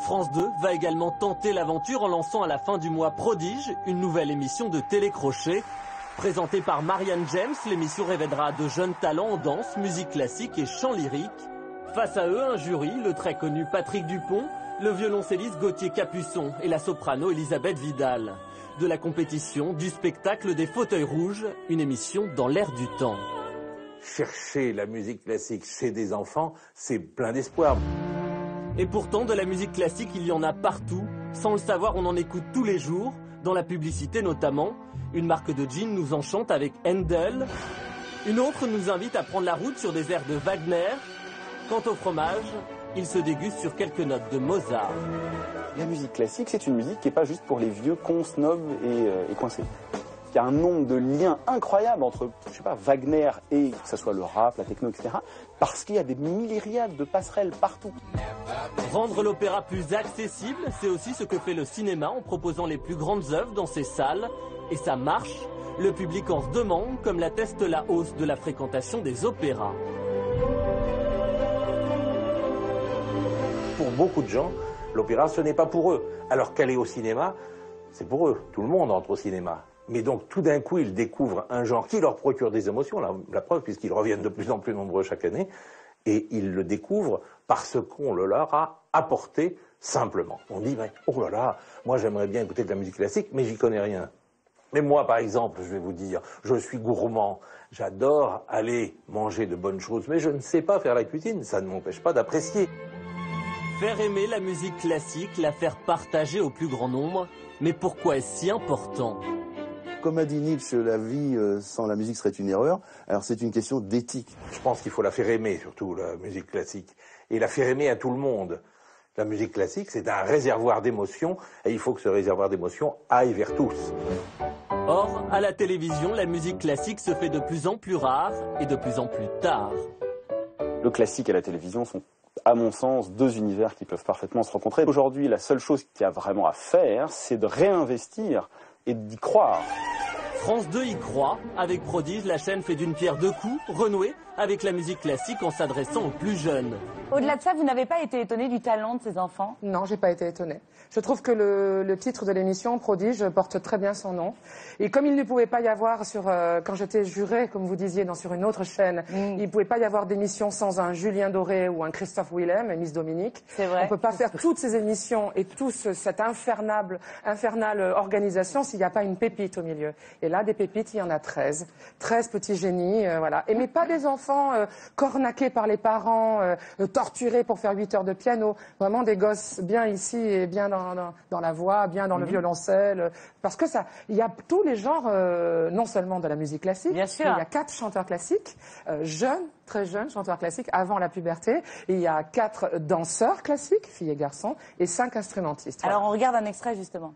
France 2 va également tenter l'aventure en lançant à la fin du mois Prodige, une nouvelle émission de télécrochet. Présentée par Marianne James, l'émission révélera de jeunes talents en danse, musique classique et chant lyrique. Face à eux, un jury, le très connu Patrick Dupont, le violoncelliste Gauthier Capuçon et la soprano Elisabeth Vidal. De la compétition, du spectacle des fauteuils rouges, une émission dans l'air du temps. Chercher la musique classique chez des enfants, c'est plein d'espoir. Et pourtant, de la musique classique, il y en a partout. Sans le savoir, on en écoute tous les jours, dans la publicité notamment. Une marque de jeans nous enchante avec Handel. Une autre nous invite à prendre la route sur des airs de Wagner. Quant au fromage, il se déguste sur quelques notes de Mozart. La musique classique, c'est une musique qui n'est pas juste pour les vieux cons, snobs et coincés. Il y a un nombre de liens incroyables entre, je sais pas, Wagner et que ce soit le rap, la techno, etc. Parce qu'il y a des myriades de passerelles partout. Rendre l'opéra plus accessible, c'est aussi ce que fait le cinéma en proposant les plus grandes œuvres dans ses salles. Et ça marche. Le public en redemande, comme l'atteste la hausse de la fréquentation des opéras. Pour beaucoup de gens, l'opéra, ce n'est pas pour eux. Alors qu'aller au cinéma, c'est pour eux. Tout le monde entre au cinéma. Mais donc, tout d'un coup, ils découvrent un genre qui leur procure des émotions, la preuve, puisqu'ils reviennent de plus en plus nombreux chaque année, et ils le découvrent parce qu'on le leur a apporté simplement. On dit, mais, oh là là, moi j'aimerais bien écouter de la musique classique, mais j'y connais rien. Mais moi, par exemple, je vais vous dire, je suis gourmand, j'adore aller manger de bonnes choses, mais je ne sais pas faire la cuisine, ça ne m'empêche pas d'apprécier. Faire aimer la musique classique, la faire partager au plus grand nombre, mais pourquoi est-ce si important ? Comme a dit Nietzsche, la vie sans la musique serait une erreur. Alors c'est une question d'éthique. Je pense qu'il faut la faire aimer, surtout la musique classique, et la faire aimer à tout le monde. La musique classique, c'est un réservoir d'émotions, et il faut que ce réservoir d'émotions aille vers tous. Or, à la télévision, la musique classique se fait de plus en plus rare et de plus en plus tard. Le classique et la télévision sont, à mon sens, deux univers qui peuvent parfaitement se rencontrer. Aujourd'hui, la seule chose qu'il y a vraiment à faire, c'est de réinvestir et d'y croire. France 2 y croit. Avec Prodige, la chaîne fait d'une pierre deux coups, renouer avec la musique classique en s'adressant aux plus jeunes. Au-delà de ça, vous n'avez pas été étonné du talent de ces enfants? Non, j'ai pas été étonnée. Je trouve que le titre de l'émission, Prodige, porte très bien son nom. Et comme il ne pouvait pas y avoir quand j'étais jurée, comme vous disiez, sur une autre chaîne, il ne pouvait pas y avoir d'émission sans un Julien Doré ou un Christophe Willem et Miss Dominique. C'est vrai. On ne peut pas faire toutes ces émissions et cette infernale organisation s'il n'y a pas une pépite au milieu. Et là, des pépites, il y en a 13. 13 petits génies, voilà. Mais pas des enfants cornaqués par les parents, torturés pour faire 8 heures de piano. Vraiment des gosses bien ici et bien dans la voix, bien dans le violoncelle. Parce que il y a tous les genres, non seulement de la musique classique, bien sûr. Mais il y a 4 chanteurs classiques, jeunes, très jeunes chanteurs classiques, avant la puberté. Et il y a 4 danseurs classiques, filles et garçons, et 5 instrumentistes. Alors on regarde un extrait justement.